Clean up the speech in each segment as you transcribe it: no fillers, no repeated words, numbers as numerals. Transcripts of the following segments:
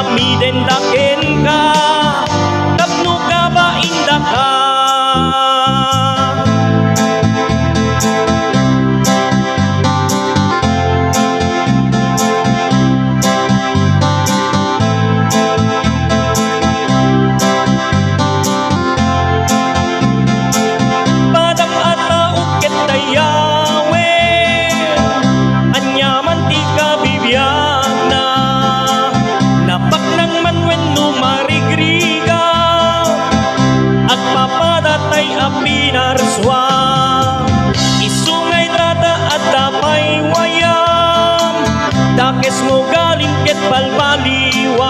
arami den daken ka tapno ka ba inda ka pinarswa isungay tata at tapay wayam dakes mo galing ket balbaliwam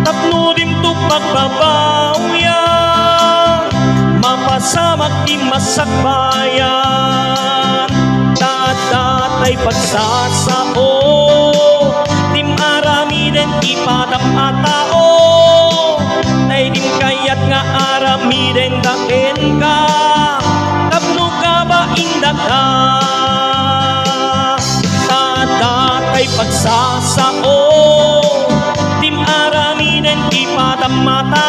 tapno dim tu pagbabawyan mapasamak di masakbayan tatatay pagsasao dim arami den ipadam atao tay dim kayat nga arami den daken ka tapno ka ba inda ka tatatay pagsasao dim arami den ipadam mata